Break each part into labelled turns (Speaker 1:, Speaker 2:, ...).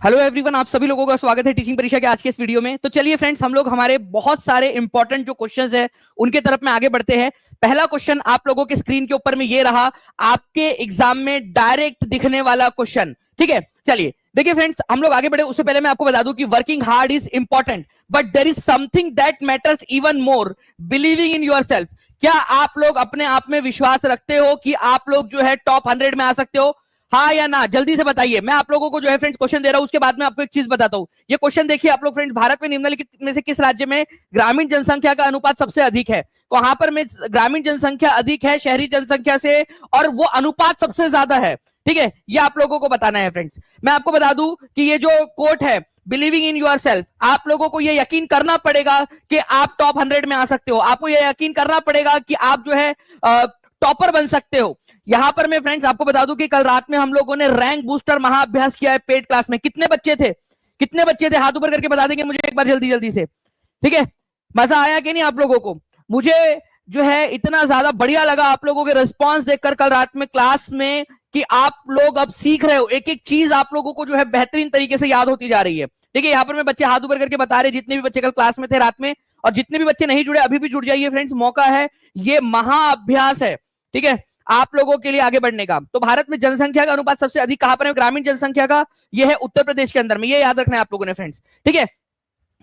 Speaker 1: Hello everyone, आप सभी लोगों का स्वागत है टीचिंग परीक्षा के आज के इस वीडियो में। तो चलिए फ्रेंड्स, हम लोग हमारे बहुत सारे इंपॉर्टेंट जो क्वेश्चंस है उनके तरफ में आगे बढ़ते हैं। पहला क्वेश्चन आप लोगों के स्क्रीन के ऊपर में ये रहा, आपके एग्जाम में डायरेक्ट दिखने वाला क्वेश्चन। ठीक है, चलिए देखिए फ्रेंड्स, हम लोग आगे बढ़े उससे पहले मैं आपको बता दूं कि working hard is important, but there is something that matters even more, believing in yourself. क्या आप लोग अपने आप में विश्वास रखते हो कि आप लोग जो है टॉप 100 में आ सकते हो? हाँ या ना, जल्दी से बताइए। मैं आप लोगों को जो है फ्रेंड्स क्वेश्चन दे रहा हूं, उसके बाद में आपको एक चीज बताता हूं। ये क्वेश्चन देखिए आप लोग फ्रेंड्स, भारत में निम्नलिखित में से किस राज्य में ग्रामीण जनसंख्या का अनुपात सबसे अधिक है? कहां पर में ग्रामीण जनसंख्या अधिक है शहरी जनसंख्या से, और वो अनुपात सबसे ज्यादा है? ठीक है, ये आप लोगों को बताना है फ्रेंड्स। मैं आपको बता दूं कि ये जो कोट है बिलीविंग इन योर सेल्फ, आप लोगों को ये यकीन करना पड़ेगा कि आप टॉप 100 में आ सकते हो। आपको ये यकीन करना पड़ेगा कि आप जो है टॉपर बन सकते हो। यहां पर मैं फ्रेंड्स आपको बता दूं कि कल रात में हम लोगों ने रैंक बूस्टर महाअभ्यास किया है पेड क्लास में। कितने बच्चे थे? कितने बच्चे थे? हाथ ऊपर करके बता देंगे मुझे एक बार जल्दी जल्दी से। ठीक है, मजा आया कि नहीं आप लोगों को? मुझे जो है इतना ज्यादा बढ़िया लगा आप लोगों के रिस्पॉन्स देखकर कल रात में क्लास में, कि आप लोग अब सीख रहे हो, एक एक चीज आप लोगों को जो है बेहतरीन तरीके से याद होती जा रही है। ठीक है, यहाँ पर मैं बच्चे हाथ ऊपर करके बता रहे, जितने भी बच्चे कल क्लास में थे रात में, और जितने भी बच्चे नहीं जुड़े अभी भी जुड़ जाइए फ्रेंड्स, मौका है, ये महाअभ्यास है। ठीक है, आप लोगों के लिए आगे बढ़ने का। तो भारत में जनसंख्या का अनुपात सबसे अधिक कहां पर है ग्रामीण जनसंख्या का? ये है उत्तर प्रदेश के अंदर में, ये याद रखना है आप लोगों ने फ्रेंड्स। ठीक है,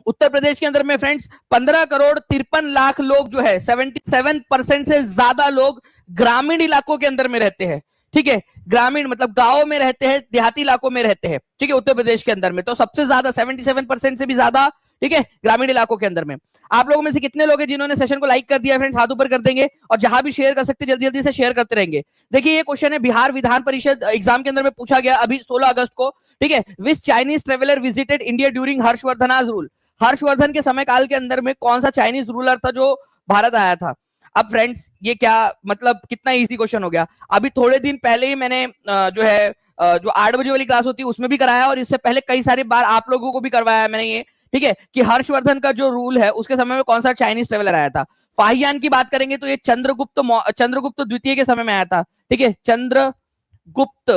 Speaker 1: उत्तर प्रदेश के अंदर में फ्रेंड्स 15 करोड़ 53 लाख लोग जो है 77% से ज्यादा लोग ग्रामीण इलाकों के अंदर में रहते हैं। ठीक है, ग्रामीण मतलब गांव में रहते हैं, देहाती इलाकों में रहते हैं। ठीक है, उत्तर प्रदेश के अंदर में तो सबसे ज्यादा 77% से भी ज्यादा, ठीक है, ग्रामीण इलाकों के अंदर में। आप लोगों में से कितने लोग हैं जिन्होंने सेशन को लाइक कर दिया फ्रेंड्स? हाथ ऊपर कर देंगे, और जहां भी शेयर कर सकते जल्दी जल्दी से शेयर करते रहेंगे। देखिए, ये क्वेश्चन है बिहार विधान परिषद एग्जाम के अंदर में पूछा गया अभी 16 अगस्त को। ठीक है, which Chinese traveller visited India during Harshavardhana's rule? Harshvardhan के समय काल के अंदर में कौन सा चाइनीज रूलर था जो भारत आया था? अब फ्रेंड्स ये क्या मतलब, कितना इजी क्वेश्चन हो गया। अभी थोड़े दिन पहले ही मैंने जो है जो 8 बजे वाली क्लास होती है उसमें भी कराया, और इससे पहले कई सारी बार आप लोगों को भी करवाया मैंने ये। ठीक है, कि हर्षवर्धन का जो रूल है उसके समय में कौन सा चाइनीज ट्रेवलर आया था? फाहियान की बात करेंगे तो ये चंद्रगुप्त द्वितीय के समय में आया था। ठीक है, चंद्रगुप्त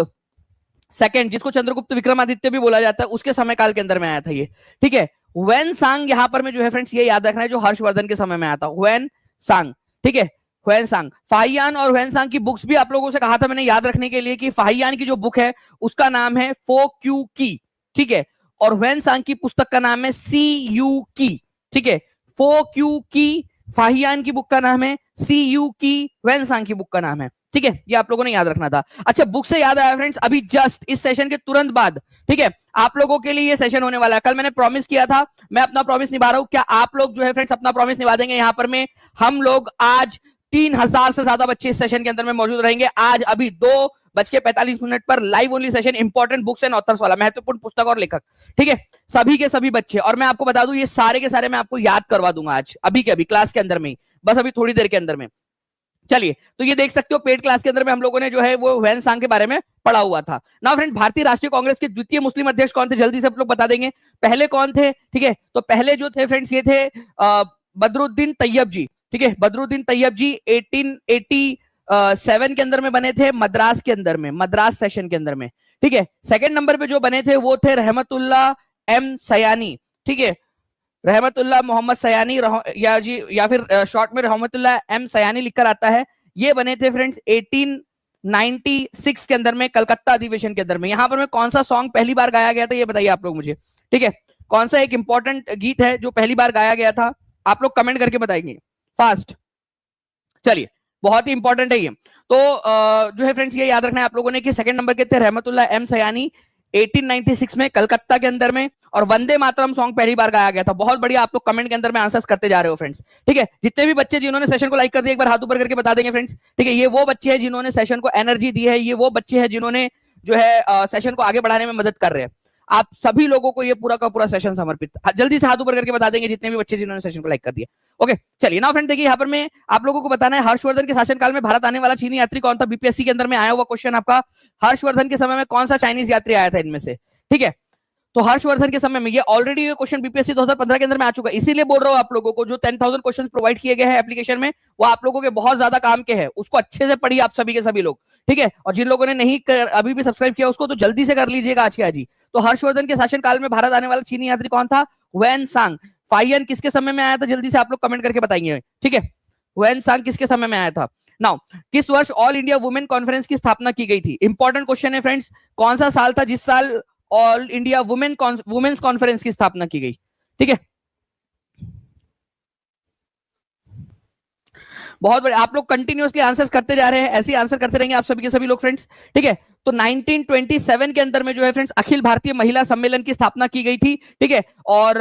Speaker 1: सेकंड, जिसको चंद्रगुप्त विक्रमादित्य भी बोला जाता है, उसके समय काल के अंदर में आया था ये। ठीक है, वेन सांग यहां पर में जो है फ्रेंड्स ये याद रखना है, जो हर्षवर्धन के समय में आया था, वेन सांग। ठीक है, हुएन सांग। फाहियान और हुएन सांग की बुक्स भी आप लोगों से कहा था मैंने याद रखने के लिए, कि फाहियान की जो बुक है उसका नाम है फो क्यू की। ठीक है, और हुएन सांग की पुस्तक का नाम है सी यू की। ठीक है, फो क्यू की फाहियान की बुक का नाम है, सी यू की हुएन सांग की बुक का नाम है। ठीक है, ये आप लोगों ने याद रखना था। अच्छा, बुक से याद आया फ्रेंड्स, अभी जस्ट इस सेशन के तुरंत बाद, ठीक है, आप लोगों के लिए ये सेशन होने वाला है। कल मैंने प्रॉमिस किया था, मैं अपना प्रॉमिस निभा रहा हूं। क्या आप लोग जो है फ्रेंड्स अपना प्रॉमिस निभा देंगे? यहां पर में हम लोग आज 3000 से ज्यादा बच्चे इस सेशन के अंदर में मौजूद रहेंगे। आज अभी 2:45 पर live only session, important books and authors वाला, महत्वपूर्ण पुस्तक और लेखक। ठीक है, सभी के सभी बच्चे, और मैं आपको बता दूं ये सारे के सारे मैं आपको याद करवा दूंगा आज अभी के अभी क्लास के अंदर में ही, बस अभी थोड़ी देर के अंदर में। चलिए, तो ये देख सकते हो पेड क्लास के अंदर में हम लोगों ने जो है वो हुएन सांग के बारे में पढ़ा हुआ था ना फ्रेंड। भारतीय राष्ट्रीय कांग्रेस के द्वितीय मुस्लिम अध्यक्ष कौन थे? जल्दी से आप लोग बता देंगे पहले कौन थे। ठीक है, तो पहले जो थे फ्रेंड्स ये थे बदरुद्दीन तैयब जी। ठीक है, बदरुद्दीन तैयब जी 1887 के अंदर में बने थे, मद्रास के अंदर में, मद्रास सेशन के अंदर में। ठीक है, सेकंड नंबर पे जो बने थे वो थे रहमतुल्लाह एम सयानी। ठीक है, रहमतुल्लाह मोहम्मद सयानी, या फिर शॉर्ट में रहमतुल्लाह एम सयानी लिखकर आता है। ये बने थे फ्रेंड्स 1896 के अंदर में, कलकत्ता अधिवेशन के अंदर में। यहां पर में कौन सा सॉन्ग पहली बार गाया गया था ये बताइए आप लोग मुझे। ठीक है, कौन सा एक इंपॉर्टेंट गीत है जो पहली बार गाया गया था? आप लोग कमेंट करके बताएंगे फास्ट। चलिए, बहुत ही इंपॉर्टेंट है ये। तो जो है फ्रेंड्स ये याद रखना है आप लोगों ने कि सेकंड नंबर के थे रहमतुल्लाह एम सयानी 1896 में कलकत्ता के अंदर में, और वंदे मातरम सॉन्ग पहली बार गाया गया था। बहुत बढ़िया, आप लोग कमेंट के अंदर में आंसर्स करते जा रहे हो फ्रेंड्स। ठीक है, जितने भी बच्चे जिन्होंने सेशन को लाइक कर दिया एक बार हाथ ऊपर करके बता देंगे फ्रेंड्स। ठीक है, ये वो बच्चे हैं जिन्होंने सेशन को एनर्जी दी है, ये वो बच्चे हैं जिन्होंने जो है सेशन को आगे बढ़ाने में मदद कर रहे हैं। आप सभी लोगों को ये पूरा का पूरा सेशन समर्पित। जल्दी से हाथ ऊपर करके बता देंगे जितने भी बच्चे जिन्होंने सेशन को लाइक कर दिया। ओके, चलिए ना फ्रेंड, देखिए यहाँ पर मैं आप लोगों को बताना है हर्षवर्धन के शासनकाल में भारत आने वाला चीनी यात्री कौन था? बीपीएससी के अंदर में आया हुआ क्वेश्चन आपका, हर्षवर्धन के समय में कौन सा चाइनीज यात्री आया था इनमें से? ठीक है, तो हर्षवर्धन के समय में, ये ऑलरेडी ये क्वेश्चन बीपीएससी 2015 के अंदर में आ चुका है, इसीलिए बोल रहा हूं आप लोगों को, जो 10,000 क्वेश्चन प्रोवाइड किए गए हैं एप्लीकेशन में, वो आप लोगों के बहुत ज्यादा काम के हैं, उसको अच्छे से पढ़िए आप सभी के सभी लोग, ठीक है। और जिन लोगों ने नहीं अभी भी सब्सक्राइब किया उसको तो जल्दी से कर लीजिएगा आज के आज ही। तो हर्षवर्धन के शासनकाल में भारत आने वाला चीनी यात्री कौन था? हुएन सांग। फाइयन किसके समय में आया था? जल्दी से आप लोग कमेंट करके बताएंगे, ठीक है। हुएन सांग किसके समय में आया था? नाउ, किस वर्ष ऑल इंडिया वुमेन कॉन्फ्रेंस की स्थापना की गई थी? इंपॉर्टेंट क्वेश्चन है फ्रेंड्स। कौन सा साल था जिस साल ऑल इंडिया वुमेन्स कॉन्फ्रेंस की स्थापना की गई? ठीक है, बहुत बड़े आप लोग कंटिन्यूअसली आंसर्स करते जा रहे हैं, ऐसे ही आंसर करते रहेंगे आप सभी के सभी लोग फ्रेंड्स, ठीक है। तो 1927 के अंदर में जो है फ्रेंड्स अखिल भारतीय महिला सम्मेलन की स्थापना की गई थी, ठीक है। और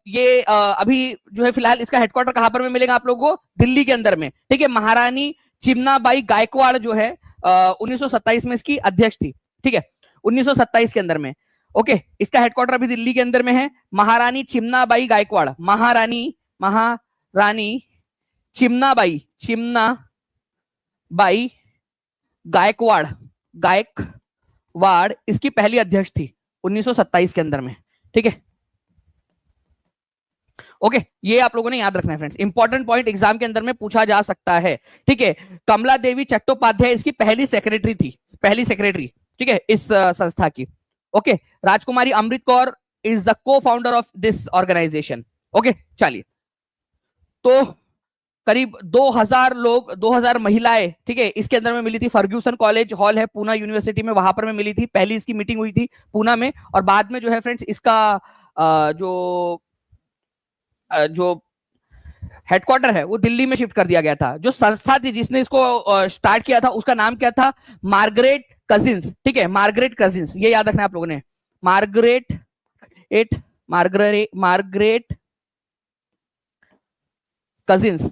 Speaker 1: ये अभी जो है फिलहाल इसका हेडक्वार्टर कहां पर में मिलेगा आप लोगों को? दिल्ली के अंदर में, ठीक है। महारानी चिमनाबाई गायकवाड़ जो है 1927 में इसकी अध्यक्ष थी, ठीक है, 1927 के अंदर में। ओके, इसका हेडक्वार्टर अभी दिल्ली के अंदर में है। महारानी चिमनाबाई गायकवाड़, महारानी चिमनाबाई गायकवाड़ इसकी पहली अध्यक्ष थी 1927 के अंदर में, ठीक है। ओके, ये आप लोगों ने याद रखना है फ्रेंड्स, इंपॉर्टेंट पॉइंट एग्जाम के अंदर में पूछा जा सकता है, ठीक है। कमला देवी चट्टोपाध्याय इसकी पहली सेक्रेटरी थी, पहली सेक्रेटरी, ठीक है, इस संस्था की। Okay, Rajkumari Amrit Kaur is the co founder of this organisation. Okay, चलिए, तो करीब 2000 लोग, 2000 महिलाएं, ठीक है, इसके अंदर में मिली थी। फर्ग्यूसन कॉलेज हॉल है पूना यूनिवर्सिटी में, वहां पर में मिली थी। पहली इसकी मीटिंग हुई थी पूना में, और बाद में जो है फ्रेंड्स इसका जो हेडक्वार्टर है वो दिल्ली में शिफ्ट कर दिया गया था। जो संस्था थी जिसने इसको स्टार्ट किया था उसका नाम क्या था? मार्गरेट कजिन्स, ठीक है, मार्गरेट कजिन्स, ये याद रखना है आप लोगों ने, मार्गरेट कजिन्स,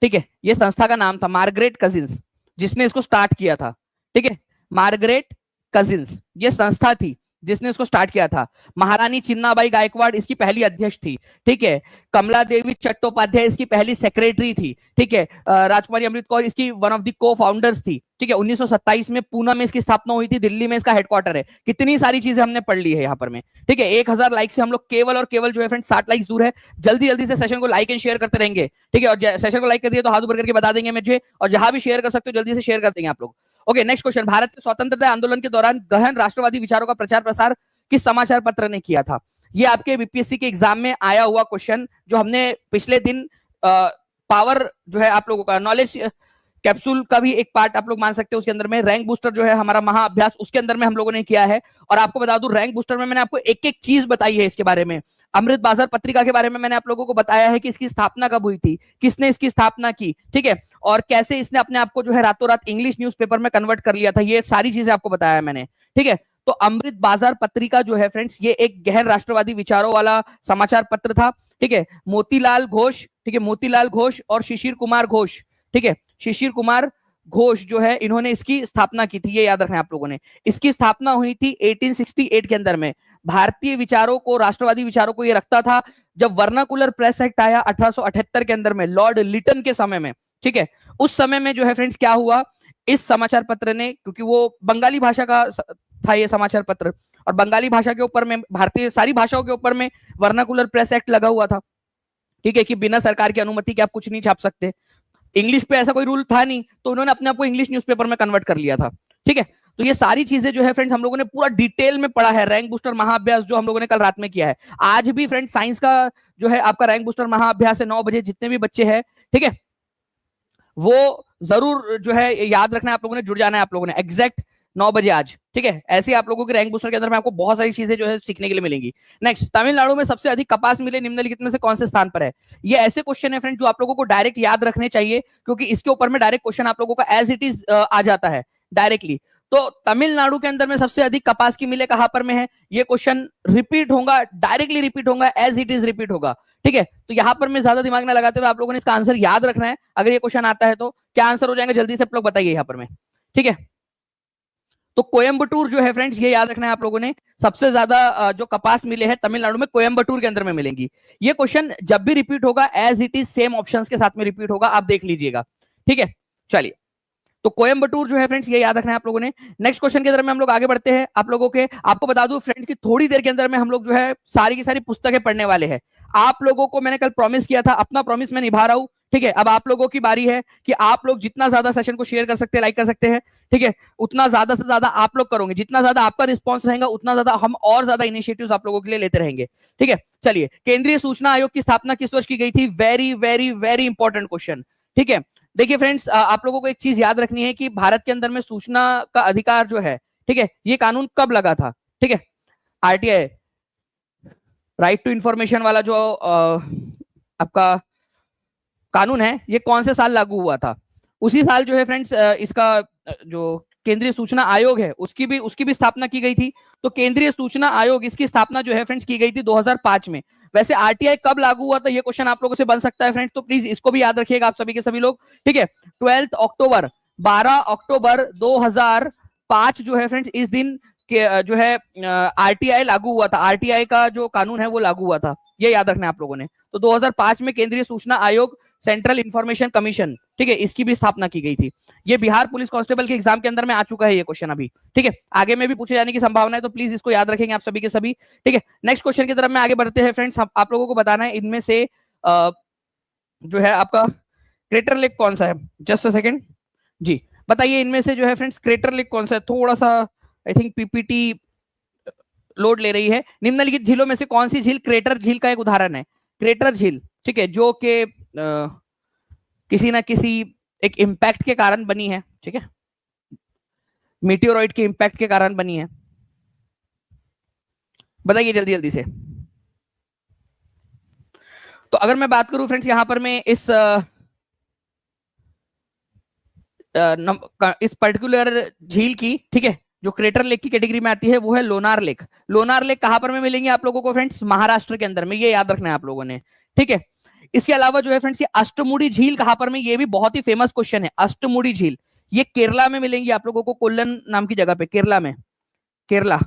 Speaker 1: ठीक है, ये संस्था का नाम था मार्गरेट कजिन्स, जिसने इसको स्टार्ट किया था, ठीक है। मार्गरेट कजिन्स ये संस्था थी जिसने इसको स्टार्ट किया था। महारानी चिमनाबाई गायकवाड़ इसकी पहली अध्यक्ष थी, ठीक है। कमला देवी चट्टोपाध्याय इसकी पहली सेक्रेटरी थी, ठीक है। राजकुमारी अमृत कौर इसकी वन ऑफ द को फाउंडर्स थी, ठीक है। 1927 में पूना में इसकी स्थापना हुई थी, दिल्ली में इसका हेडक्वार्टर है। कितनी सारी चीजें हमने पढ़ ली है यहाँ पर में, ठीक है। 1000 लाइक से हम लोग केवल और केवल जो है फ्रेंड 60 लाइक्स दूर है। जल्दी जल्दी से सेशन को लाइक एंड शेयर करते रहेंगे, ठीक है। और सेशन को लाइक कर दिए तो हाथ ऊपर करके बता देंगे मुझे, और जहां भी शेयर कर सकते हो जल्दी से शेयर कर देंगे आप लोग। ओके, नेक्स्ट क्वेश्चन, भारत के स्वतंत्रता आंदोलन के दौरान गहन राष्ट्रवादी विचारों का प्रचार प्रसार किस समाचार पत्र ने किया था? ये आपके बीपीएससी के एग्जाम में आया हुआ क्वेश्चन, जो हमने पिछले दिन पावर जो है आप लोगों का नॉलेज कैप्सूल का भी एक पार्ट आप लोग मान सकते हो, उसके अंदर में रैंक बूस्टर जो है हमारा महाअभ्यास, उसके अंदर में हम लोगों ने किया है। और आपको बता दूं, रैंक बूस्टर में मैंने आपको एक एक चीज बताई है इसके बारे में। अमृत बाजार पत्रिका के बारे में मैंने आप लोगों को बताया है कि इसकी स्थापना कब हुई थी, किसने इसकी स्थापना की, ठीक है, और कैसे इसने अपने आप को जो है रातों रात इंग्लिश न्यूज़पेपर में कन्वर्ट कर लिया था। ये सारी चीजें आपको बताया है मैंने, ठीक है। तो अमृत बाजार पत्रिका जो है फ्रेंड्स, ये एक गहन राष्ट्रवादी विचारों वाला समाचार पत्र था, ठीक है। मोतीलाल घोष, ठीक है, मोतीलाल घोष और शिशिर कुमार घोष, ठीक है, शिशिर कुमार घोष जो है, इन्होंने इसकी स्थापना की थी, ये याद रखना है आप लोगों ने। इसकी स्थापना हुई थी 1868 के अंदर में। भारतीय विचारों को, राष्ट्रवादी विचारों को ये रखता था। जब वर्नाकुलर प्रेस एक्ट आया 1878 के अंदर में, लॉर्ड लिटन के समय में, ठीक है, उस समय में जो है फ्रेंड्स क्या हुआ, इस समाचार पत्र ने, क्योंकि वो बंगाली भाषा का था ये समाचार पत्र, और बंगाली भाषा के ऊपर में, भारतीय सारी भाषाओं के ऊपर में वर्नाकुलर प्रेस एक्ट लगा हुआ था, ठीक है, कि बिना सरकार की अनुमति के आप कुछ नहीं छाप सकते। इंग्लिश पे ऐसा कोई रूल था नहीं, तो उन्होंने अपने आप को इंग्लिश न्यूज़पेपर में कन्वर्ट कर लिया था, ठीक है। तो ये सारी चीजें जो है फ्रेंड्स हम लोगों ने पूरा डिटेल में पढ़ा है। रैंक बूस्टर महाअभ्यास जो हम लोगों ने कल रात में किया है, आज भी फ्रेंड्स साइंस का जो है आपका रैंक बूस्टर महाअभ्यास है 9 बजे, जितने भी बच्चे हैं, ठीक है, वो जरूर जो है याद रखना है आप लोगों ने, जुड़ जाना है आप लोगों ने एग्जैक्ट 9 बजे आज, ठीक है। ऐसे आप लोगों के रैंक बूस्टर के अंदर में आपको बहुत सारी चीजें जो है सीखने के लिए मिलेंगी। नेक्स्ट, तमिलनाडु में सबसे अधिक कपास मिले निम्नलिखित में से कौन से स्थान पर है? ये ऐसे क्वेश्चन है फ्रेंड जो आप लोगों को डायरेक्ट याद रखने चाहिए, क्योंकि इसके ऊपर में डायरेक्ट क्वेश्चन आप लोगों का एज इट इज आ जाता है डायरेक्टली। तो तमिलनाडु के अंदर में सबसे अधिक कपास की मिले कहां पर में है? ये क्वेश्चन रिपीट होगा, डायरेक्टली रिपीट होगा, एज इट इज रिपीट होगा, ठीक है। तो यहां पर में ज्यादा दिमाग ना लगाते हुए आप लोगों ने इसका आंसर याद रखना है। अगर ये क्वेश्चन आता है तो क्या आंसर हो जाएंगे, जल्दी से आप लोग बताइए यहां पर में, ठीक है। तो कोयम्बटूर जो है फ्रेंड्स, ये याद रखना है आप लोगों ने, सबसे ज्यादा जो कपास मिले हैं तमिलनाडु में कोयम्बटूर के अंदर में मिलेंगी। ये क्वेश्चन जब भी रिपीट होगा as it is same options के साथ में रिपीट होगा, आप देख लीजिएगा, ठीक है। चलिए, तो कोयम्बटूर जो है फ्रेंड्स, ये याद रखना है आप लोगों ने। नेक्स्ट क्वेश्चन की तरफ में हम लोग आगे बढ़ते हैं। आप लोगों के आपको बता दूं फ्रेंड्स कि थोड़ी देर के अंदर में हम लोग जो है सारी की सारी पुस्तकें पढ़ने वाले हैं। आप लोगों को मैंने कल प्रॉमिस किया था, अपना प्रॉमिस मैं निभा रहा हूं। ठीक है, अब आप लोगों की बारी है कि आप लोग जितना ज्यादा सेशन को शेयर कर सकते हैं, लाइक कर सकते हैं। ठीक है, उतना ज्यादा से ज्यादा आप लोग करोगे, जितना ज्यादा आपका रिस्पॉन्स रहेगा उतना ज्यादा हम और ज्यादा इनिशिएटिव्स आप लोगों के लिए लेते रहेंगे। ठीक है, चलिए, केंद्रीय सूचना आयोग की स्थापना किस वर्ष की गई थी? Very very very important question. ठीक है, देखिए फ्रेंड्स, आप लोगों को एक चीज याद रखनी है कि भारत के अंदर में सूचना का अधिकार जो है, ठीक है, ये कानून कब लगा था? ठीक है, आरटीआई, राइट टू इंफॉर्मेशन वाला जो आपका कानून है, ये कौन से साल लागू हुआ था? उसी साल जो है फ्रेंड्स इसका जो केंद्रीय सूचना आयोग है उसकी भी स्थापना की गई थी। तो केंद्रीय सूचना आयोग, इसकी स्थापना जो है फ्रेंड्स की गई थी 2005 में। वैसे आरटीआई कब लागू हुआ था, ये क्वेश्चन आप लोगों से बन सकता है फ्रेंड्स, तो प्लीज इसको भी याद रखिएगा आप सभी के सभी लोग। ठीक है, 12 अक्टूबर 2005 जो है फ्रेंड्स, इस दिन के जो है आरटीआई लागू हुआ था। आरटीआई का जो कानून है वो लागू हुआ था, ये याद रखना है आप लोगों ने। तो 2005 में केंद्रीय सूचना आयोग, सेंट्रल इंफॉर्मेशन कमीशन, ठीक है, इसकी भी स्थापना की गई थी। ये बिहार पुलिस कांस्टेबल के एग्जाम के अंदर में आ चुका है ये क्वेश्चन अभी। ठीक है, आगे में भी पूछे जाने की संभावना है, तो प्लीज इसको याद रखेंगे आप सभी के सभी। ठीक है, नेक्स्ट क्वेश्चन की तरफ में आगे बढ़ते हैं फ्रेंड्स। आप लोगों को बताना है इनमें से जो है आपका क्रेटर लेक कौन सा है। जस्ट अ सेकेंड जी, बताइए इनमें से जो है फ्रेंड्स क्रेटर लेक कौन सा है। थोड़ा सा आई थिंक पीपीटी लोड ले रही है। निम्नलिखित झीलों में से कौन सी झील क्रेटर झील का एक उदाहरण है? क्रेटर झील, ठीक है, जो कि किसी ना किसी एक इंपैक्ट के कारण बनी है। ठीक है, मीटियोरॉइड के इंपैक्ट के कारण बनी है। बताइए जल्दी जल्दी से। तो अगर मैं बात करूं फ्रेंड्स यहां पर मैं इस पर्टिकुलर झील की, ठीक है, जो क्रेटर लेक की कैटेगरी में आती है वो है लोनार लेक। लोनार लेक कहां पर में मिलेंगे आप लोगों को फ्रेंड्स? महाराष्ट्र के अंदर में, ये याद रखना है आप लोगों ने। ठीक है, इसके अलावा जो है फ्रेंड्स ये अष्टमुड़ी झील कहां पर में, ये भी बहुत ही फेमस क्वेश्चन है। अष्टमुड़ी झील ये केरला में मिलेंगी आप लोगों को, कोल्लम नाम की जगह पे, केरला में। केरला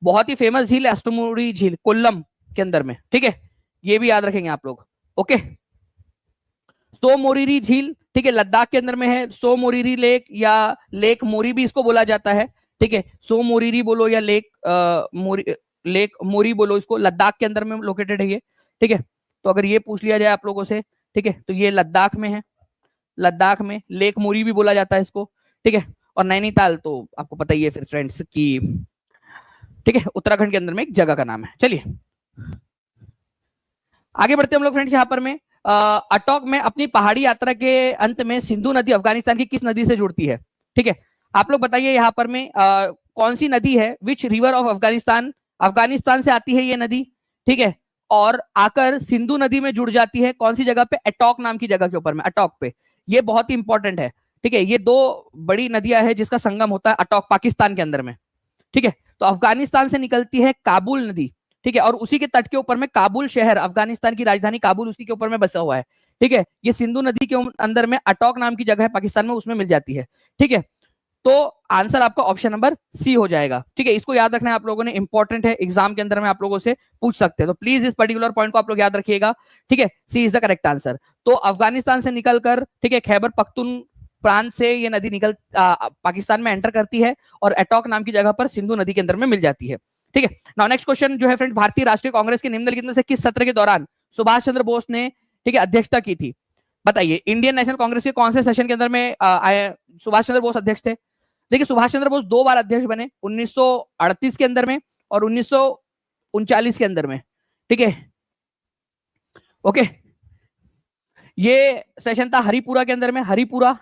Speaker 1: बहुत ही फेमस झील है अष्टमुड़ी झील, कोल्लम के अंदर में। ठीक है, ये भी याद रखेंगे आप लोग। ओके, सो मोरिरी झील, ठीक है, लद्दाख के अंदर में है। सो मोरिरी लेक या लेक मोरी भी इसको बोला जाता है। ठीक है, सो मोरिरी बोलो या लेक मोरी बोलो, इसको लद्दाख के अंदर में लोकेटेड है ये। ठीक है, तो अगर ये पूछ लिया जाए आप लोगों से, ठीक है, तो ये लद्दाख में है। लद्दाख में लेक मोरी भी बोला जाता है इसको। ठीक है, और नैनीताल तो आपको पता ही है फिर फ्रेंड्स की, ठीक है, उत्तराखंड के अंदर में एक जगह का नाम है। चलिए आगे बढ़ते हम लोग फ्रेंड्स। यहाँ पर में अटोक में अपनी पहाड़ी यात्रा के अंत में सिंधु नदी अफगानिस्तान की किस नदी से जुड़ती है? ठीक है, आप लोग बताइए यहाँ पर में कौन सी नदी है? Which river of Afghanistan, Afghanistan से आती है ये नदी। ठीक है, और आकर सिंधु नदी में जुड़ जाती है कौन सी जगह पे? अटोक नाम की जगह के ऊपर में, अटोक पे। ये बहुत ही इंपॉर्टेंट है। ठीक है, ये दो बड़ी नदियां है जिसका संगम होता है अटोक, पाकिस्तान के अंदर में। ठीक है, तो अफगानिस्तान से निकलती है काबुल नदी। ठीक है, और उसी के तट के ऊपर में काबुल शहर, अफगानिस्तान की राजधानी काबुल उसी के ऊपर में बसा हुआ है। ठीक है, ये सिंधु नदी के अंदर में अटोक नाम की जगह है पाकिस्तान में, उसमें मिल जाती है। ठीक है, तो आंसर आपका ऑप्शन नंबर सी हो जाएगा। ठीक है, इसको याद रखना है आप लोगों ने, इंपॉर्टेंट है, एग्जाम के अंदर में आप लोगों से पूछ सकते हैं, तो प्लीज इस पर्टिकुलर पॉइंट को आप लोग याद रखिएगा। ठीक है, सी इज द करेक्ट आंसर। तो अफगानिस्तान से निकलकर, ठीक है, खैबर पख्तून प्रांत से ये नदी निकल पाकिस्तान में एंटर करती है और अटोक नाम की जगह पर सिंधु नदी के अंदर में मिल जाती है। ठीक है, नाउ नेक्स्ट क्वेश्चन जो है फ्रेंड, भारतीय राष्ट्रीय कांग्रेस के निम्नलिखित में से किस सत्र के दौरान सुभाष चंद्र बोस ने, ठीक है, अध्यक्षता की थी? बताइए, इंडियन नेशनल कांग्रेस के कौन से सेशन के अंदर में सुभाष चंद्र बोस अध्यक्ष थे? देखिए, सुभाष चंद्र बोस 2 बार अध्यक्ष बने, 1938 के अंदर में और 1939 के अंदर में। ठीक है, ओके, ये सेशन था हरिपुरा के अंदर में, हरिपुरा,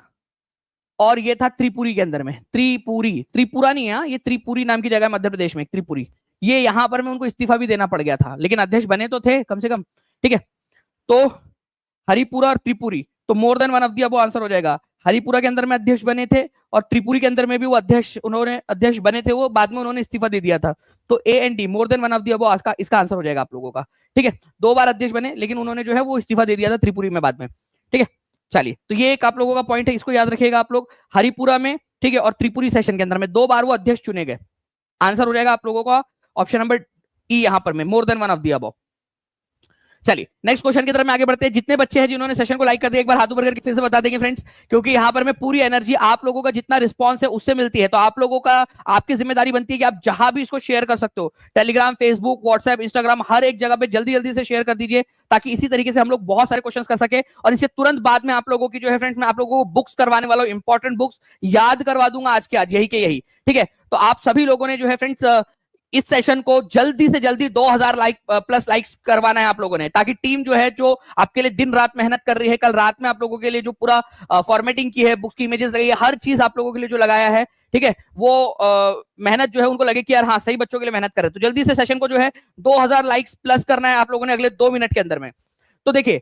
Speaker 1: और ये था त्रिपुरी के अंदर में। त्रिपुरा नहीं है, ये त्रिपुरी नाम की जगह मध्य प्रदेश में, त्रिपुरी। ये यहां पर में उनको इस्तीफा भी देना पड़ गया था, लेकिन अध्यक्ष बने तो थे कम से कम। ठीक है, तो हरिपुरा और त्रिपुरी, तो more than one of the above answer हो जाएगा। हरिपुरा के अंदर में अध्यक्ष बने थे और त्रिपुरी के अंदर में भी वो उन्होंने अध्यक्ष बने थे, वो बाद में उन्होंने इस्तीफा दे दिया था। तो A and D, more than one of the above, इसका आंसर हो जाएगा आप लोगों का। ठीक है, 2 बार अध्यक्ष बने, लेकिन उन्होंने जो है वो इस्तीफा दे दिया था त्रिपुरी में बाद में। ठीक है, चलिए, तो ये एक आप लोगों का पॉइंट है, इसको याद रखिएगा आप लोग। हरिपुरा में, ठीक है, और त्रिपुरी सेशन के अंदर में 2 बार वो अध्यक्ष चुने गए। आंसर हो जाएगा आप लोगों का ऑप्शन नंबर ई, यहां पर में more than one of the above. चलिए नेक्स्ट क्वेश्चन की तरफ में आगे बढ़ते हैं। जितने बच्चे हैं जिन्होंने सेशन को लाइक कर दिया, एक बार हाथ ऊपर करके फिर से बता देंगे फ्रेंड्स, क्योंकि यहाँ पर मैं पूरी एनर्जी आप लोगों का जितना रिस्पांस है उससे मिलती है। तो आप लोगों का, आपकी जिम्मेदारी बनती है कि आप जहां भी इसको शेयर कर सकते हो, टेलीग्राम, फेसबुक, व्हाट्सएप, इंस्टाग्राम, हर एक जगह पे जल्दी जल्दी से शेयर कर दीजिए, ताकि इसी तरीके से हम लोग बहुत सारे क्वेश्चन कर सके। और इसके तुरंत बाद में आप लोगों की जो है फ्रेंड्स, मैं आप लोगों को बुक्स करवाने वाला हूं, इंपॉर्टेंट बुक्स याद करवा दूंगा आज के आज, यही के यही। ठीक है, तो आप सभी लोगों ने जो है फ्रेंड्स इस सेशन को जल्दी से जल्दी 2000 लाइक प्लस लाइक्स करवाना है आप लोगों ने, ताकि टीम जो है जो आपके लिए दिन रात मेहनत कर रही है, कल रात में आप लोगों के लिए जो पूरा फॉर्मेटिंग की है, बुक की इमेजेस लगी है, हर चीज आप लोगों के लिए जो लगाया है, ठीक है, वो मेहनत जो है उनको लगे कि यार हाँ सही बच्चों के लिए मेहनत करे। तो जल्दी से सेशन को जो है 2000 लाइक्स प्लस करना है आप लोगों ने अगले 2 मिनट के अंदर में। तो देखिए,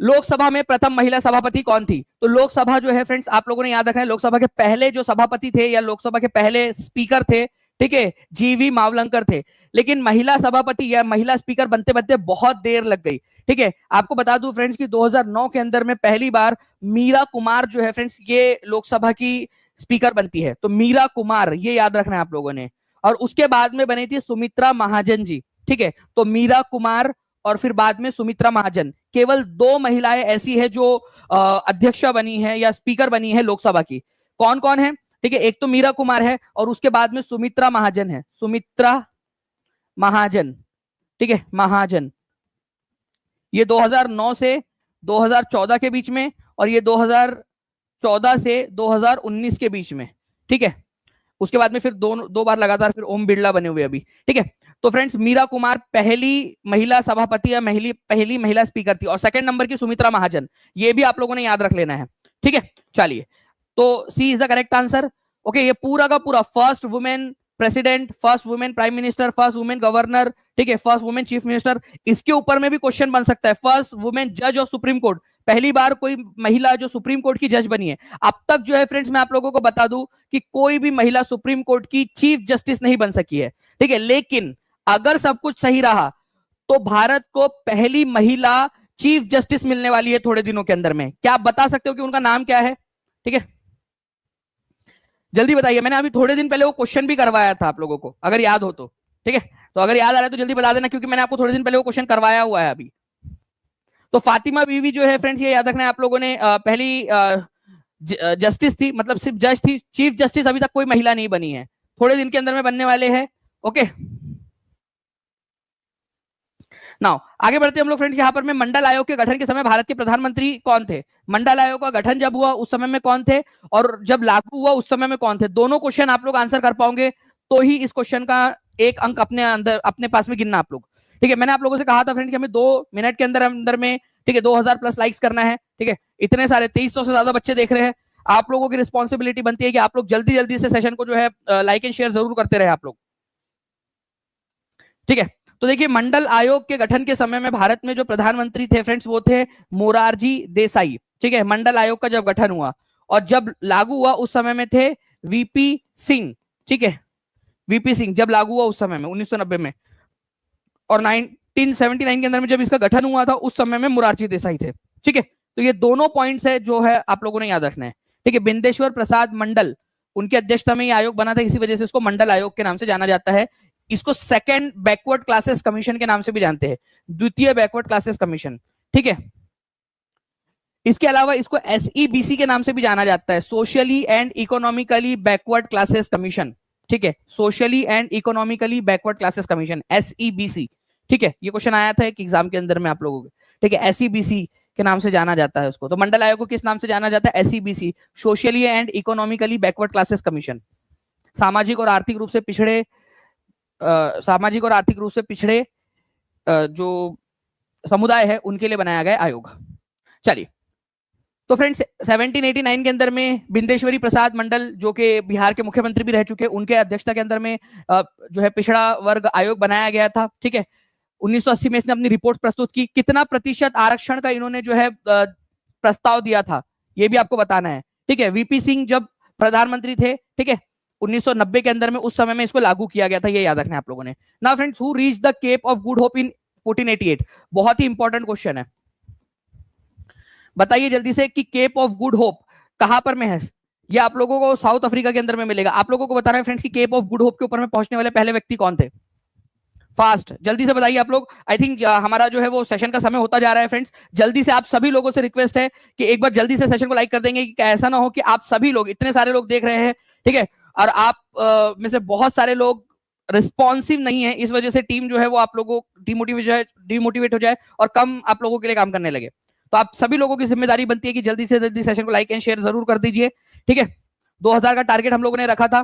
Speaker 1: लोकसभा में प्रथम महिला सभापति कौन थी? तो लोकसभा जो है फ्रेंड्स, आप लोगों ने याद रखना है, लोकसभा के पहले जो सभापति थे या लोकसभा के पहले स्पीकर थे, ठीक है, जीवी मावलंकर थे। लेकिन महिला सभापति या महिला स्पीकर बनते बनते बहुत देर लग गई। ठीक है, आपको बता दूं फ्रेंड्स कि 2009 के अंदर में पहली बार मीरा कुमार जो है फ्रेंड्स, ये लोकसभा की स्पीकर बनती है। तो मीरा कुमार, ये याद रखना है आप लोगों ने। और उसके बाद में बनी थी सुमित्रा महाजन जी। ठीक है, तो मीरा कुमार और फिर बाद में सुमित्रा महाजन, केवल 2 महिलाएं ऐसी है जो अध्यक्षा बनी है या स्पीकर बनी है लोकसभा की। कौन कौन है? ठीक है, एक तो मीरा कुमार है और उसके बाद में सुमित्रा महाजन है, सुमित्रा महाजन। ठीक है, महाजन, ये 2009 से 2014 के बीच में, और ये 2014 से 2019 के बीच में। ठीक है, उसके बाद में फिर दो बार लगातार फिर ओम बिरला बने हुए अभी। ठीक है, तो फ्रेंड्स मीरा कुमार पहली महिला सभापति या पहली महिला स्पीकर थी, और सेकंड नंबर की सुमित्रा महाजन, ये भी आप लोगों ने याद रख लेना है। ठीक है, चलिए, तो C is the correct answer. Okay, ये पूरा का पूरा first women president, first women prime minister, first women governor, ठीक है, फर्स्ट वुमेन चीफ मिनिस्टर, इसके ऊपर में भी क्वेश्चन बन सकता है। फर्स्ट वुमेन जज ऑफ सुप्रीम कोर्ट, पहली बार कोई महिला जो सुप्रीम कोर्ट की जज बनी है। अब तक जो है फ्रेंड्स, मैं आप लोगों को बता दूं कि कोई भी महिला सुप्रीम कोर्ट की चीफ जस्टिस नहीं बन सकी है। ठीक है, लेकिन अगर सब कुछ सही रहा तो भारत को पहली महिला चीफ जस्टिस मिलने वाली है थोड़े दिनों के अंदर में। क्या आप बता सकते हो कि उनका नाम क्या है? ठीक है, जल्दी बताइए। मैंने अभी थोड़े दिन पहले वो क्वेश्चन भी करवाया था आप लोगों को, अगर याद हो तो। ठीक है, तो अगर याद आ रहा है तो जल्दी बता देना, क्योंकि मैंने आपको थोड़े दिन पहले वो क्वेश्चन करवाया हुआ है अभी। तो फातिमा बीवी जो है फ्रेंड्स, ये याद रखना है आप लोगों ने, पहली जस्टिस थी, मतलब सिर्फ जज थी। चीफ जस्टिस अभी तक कोई महिला नहीं बनी है, थोड़े दिन के अंदर में बनने वाले हैं। ओके, नाउ आगे बढ़ते हम लोग फ्रेंड्स। यहाँ पर में मंडल आयोग के गठन के समय भारत के प्रधानमंत्री कौन थे? मंडल आयोग का गठन जब हुआ उस समय में कौन थे, और जब लागू हुआ उस समय में कौन थे? दोनों क्वेश्चन आप लोग आंसर कर पाओगे तो ही इस क्वेश्चन का 1 अंक अपने अंदर अपने पास में गिनना आप लोग। ठीक है, मैंने आप लोगों से कहा था फ्रेंड कि हमें 2 मिनट के अंदर अंदर में, ठीक है, 2000 प्लस लाइक्स करना है। ठीक है, इतने सारे 2300 से ज्यादा बच्चे देख रहे हैं, आप लोगों की रिस्पॉन्सिबिलिटी बनती है कि आप लोग जल्दी जल्दी से सेशन को जो है लाइक एंड शेयर जरूर करते रहे आप लोग। ठीक है, तो देखिए, मंडल आयोग के गठन के समय में भारत में जो प्रधानमंत्री थे फ्रेंड्स, वो थे मोरारजी देसाई। ठीक है, मंडल आयोग का जब गठन हुआ, और जब लागू हुआ उस समय में थे वीपी सिंह। ठीक है, वीपी सिंह जब लागू हुआ उस समय में 1990 में, और 1979 के अंदर में जब इसका गठन हुआ था उस समय में मोरारजी देसाई थे। ठीक है, तो ये दोनों पॉइंट्स है जो है आप लोगों ने याद रखना है। ठीक है, बिंदेश्वर प्रसाद मंडल, उनकी अध्यक्षता में ये आयोग बना था, इसी वजह से इसको मंडल आयोग के नाम से जाना जाता है। इसको सेकंड बैकवर्ड क्लासेस कमीशन के नाम से भी जानते हैं, द्वितीय बैकवर्ड क्लासेस कमीशन। ठीक है, इसके अलावा इसको एसईबीसी के नाम से भी जाना जाता है, socially and economically backward classes commission. ठीक है, socially and economically backward classes commission, SEBC. ठीक है, ये क्वेश्चन आया था एक एग्जाम के अंदर में आप लोगों को। ठीक है, एसईबीसी के नाम से जाना जाता है उसको। तो मंडल आयोग को किस नाम से जाना जाता है? SEBC, socially and economically backward classes commission. सामाजिक और आर्थिक रूप से पिछड़े जो समुदाय है उनके लिए बनाया गया आयोग। चलिए, तो फ्रेंड्स 1789 के अंदर में बिंदेश्वरी प्रसाद मंडल, जो कि बिहार के मुख्यमंत्री भी रह चुके हैं, उनके अध्यक्षता के अंदर में जो है पिछड़ा वर्ग आयोग बनाया गया था। ठीक है, 1980 में इसने अपनी रिपोर्ट प्रस्तुत की। कितना प्रतिशत आरक्षण का इन्होंने जो है प्रस्ताव दिया था, ये भी आपको बताना है। ठीक है, वीपी सिंह जब प्रधानमंत्री थे, ठीक है, 1990 के अंदर में, उस समय में इसको लागू किया गया था, ये याद रखना है आप लोगों ने। Now friends, who reach the Cape of Good Hope in 1488? बहुत ही इंपॉर्टेंट क्वेश्चन है, बताइए जल्दी से कि केप ऑफ गुड होप कहां पर में है? ये आप लोगों को साउथ अफ्रीका के अंदर में मिलेगा। आप लोगों को बताना है फ्रेंड्स कि केप ऑफ गुड होप के ऊपर में पहुंचने वाले पहले व्यक्ति कौन थे? फास्ट, जल्दी से बताइए आप लोग। आई थिंक हमारा जो है वो सेशन का समय होता जा रहा है फ्रेंड्स। जल्दी से आप सभी लोगों से रिक्वेस्ट है कि एक बार जल्दी से सेशन को लाइक कर देंगे, कि ऐसा ना हो कि आप सभी लोग, इतने सारे लोग देख रहे हैं, ठीक है, और आप में से बहुत सारे लोग रिस्पॉन्सिव नहीं है, इस वजह से टीम जो है वो आप लोगों को डिमोटिवेट हो जाए और कम आप लोगों के लिए काम करने लगे। तो आप सभी लोगों की जिम्मेदारी बनती है कि जल्दी से जल्दी सेशन को लाइक एंड शेयर जरूर कर दीजिए, ठीक है। 2000 का टारगेट हम लोगों ने रखा था,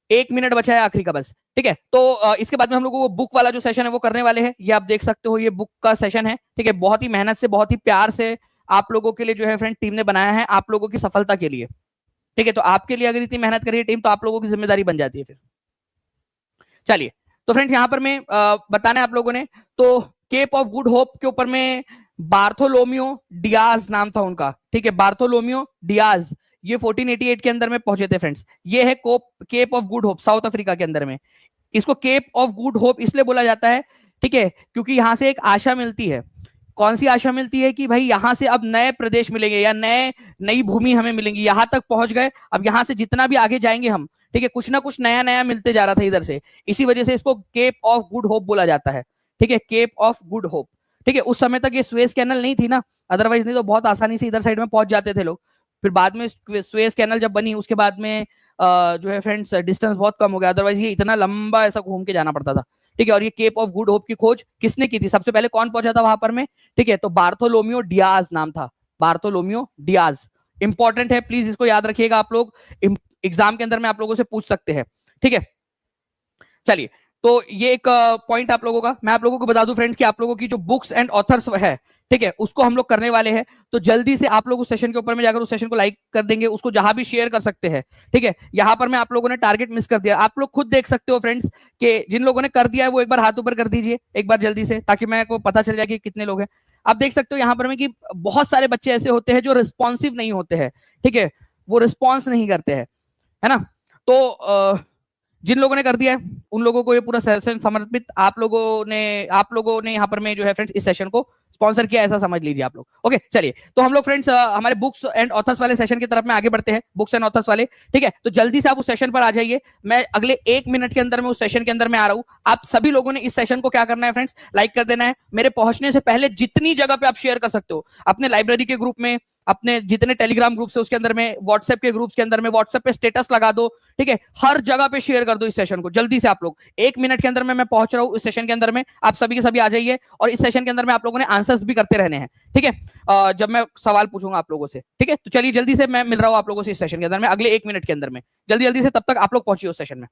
Speaker 1: 1 मिनट बचा है आखिरी का बस, ठीक है। तो इसके बाद में हम लोग वो बुक वाला जो सेशन है वो करने वाले हैं। ये आप देख सकते हो, ये बुक का सेशन है, ठीक है। बहुत ही मेहनत से, बहुत ही प्यार से आप लोगों के लिए जो है फ्रेंड टीम ने बनाया है, आप लोगों की सफलता के लिए, ठीक है। तो आपके लिए अगर इतनी मेहनत करिए टीम, तो आप लोगों की जिम्मेदारी बन जाती है फिर। चलिए, तो फ्रेंड्स यहाँ पर मैं बताना है आप लोगों ने, तो केप ऑफ गुड होप के ऊपर में बार्थोलोमियो डियाज नाम था उनका, ठीक है, बार्थोलोमियो डियाज। ये 1488 के अंदर में पहुंचे थे फ्रेंड्स। ये है Cape of Good Hope, South Africa के अंदर में। इसको केप ऑफ गुड होप इसलिए बोला जाता है, ठीक है, क्योंकि यहां से एक आशा मिलती है। कौन सी आशा मिलती है? कि भाई यहां से अब नए प्रदेश मिलेंगे या नई भूमि हमें मिलेंगी। यहां तक पहुंच गए, अब यहां से जितना भी आगे जाएंगे हम, ठीक है, कुछ ना कुछ नया नया मिलते जा रहा था इधर से। इसी वजह से इसको केप ऑफ गुड होप बोला जाता है, ठीक है, केप ऑफ गुड होप, ठीक है। उस समय तक ये सुएज कैनल नहीं थी ना, अदरवाइज नहीं तो बहुत आसानी से इधर साइड में पहुंच जाते थे लोग। फिर बाद में सुएज कैनल जब बनी, उसके बाद में जो है फ्रेंड्स डिस्टेंस बहुत कम हो गया, अदरवाइज ये इतना लंबा ऐसा घूम के जाना पड़ता था, ठीक है। और ये केप ऑफ गुड होप की खोज किसने की थी? सबसे पहले कौन पहुंचा था वहां पर में, ठीक है, तो बार्थोलोमियो डियाज नाम था, बार्थोलोमियो डियाज। इंपॉर्टेंट है, प्लीज इसको याद रखिएगा आप लोग, एग्जाम के अंदर में आप लोगों से पूछ सकते हैं, ठीक है। चलिए, तो ये एक पॉइंट आप लोगों का मैं आप लोगों को बता दूं फ्रेंड्स कि आप लोगों की जो बुक्स एंड ऑथर्स है, ठीक है, उसको हम लोग करने वाले हैं। तो जल्दी से आप लोग उस सेशन के ऊपर में जाकर उस सेशन को लाइक कर देंगे, उसको जहां भी शेयर कर सकते हैं, ठीक है। यहां पर मैं आप लोगों ने टारगेट मिस कर दिया, आप लोग खुद देख सकते हो फ्रेंड्स कि जिन लोगों ने कर दिया है वो एक बार हाथ ऊपर कर दीजिए एक बार जल्दी से, ताकि मैं को पता चल जाए कि कितने लोग हैं। आप देख सकते हो यहाँ पर में कि बहुत सारे बच्चे ऐसे होते हैं जो रिस्पॉन्सिव नहीं होते हैं, ठीक है, वो रिस्पॉन्स नहीं करते हैं, है ना। तो जिन लोगों ने कर दिया है उन लोगों को ये पूरा सेशन समर्पित। आप लोगों ने यहाँ पर में जो है फ्रेंड्स इस सेशन को स्पॉन्सर किया, ऐसा समझ लीजिए आप लोग। ओके, चलिए, तो हम लोग फ्रेंड्स हमारे बुक्स एंड ऑथर्स वाले सेशन की तरफ में आगे बढ़ते हैं, बुक्स एंड ऑथर्स वाले, ठीक है। तो जल्दी से आप उस सेशन पर आ जाइए, मैं अगले 1 मिनट के अंदर में उस सेशन के अंदर में आ रहा हूँ। आप सभी लोगों ने इस सेशन को क्या करना है फ्रेंड्स, लाइक कर देना है। मेरे पहुंचने से पहले जितनी जगह पे आप शेयर कर सकते हो, अपने लाइब्रेरी के ग्रुप में, अपने जितने टेलीग्राम ग्रुप है उसके अंदर में, व्हाट्सएप के ग्रुप्स के अंदर में, व्हाट्सएप पे स्टेटस लगा दो, ठीक है, हर जगह पे शेयर कर दो इस सेशन को जल्दी से आप लोग। 1 मिनट के अंदर में मैं पहुंच रहा हूँ इस सेशन के अंदर में, आप सभी के सभी आ जाइए। और इस सेशन के अंदर में आप लोगों ने आंसर्स भी करते रहने हैं, ठीक है, जब मैं सवाल पूछूंगा आप लोगों से, ठीक है। तो चलिए जल्दी से मैं मिल रहा हूँ आप लोगों से इस सेशन के अंदर में अगले 1 मिनट के अंदर में, जल्दी जल्दी से, तब तक आप लोग पहुंचिए उस सेशन में।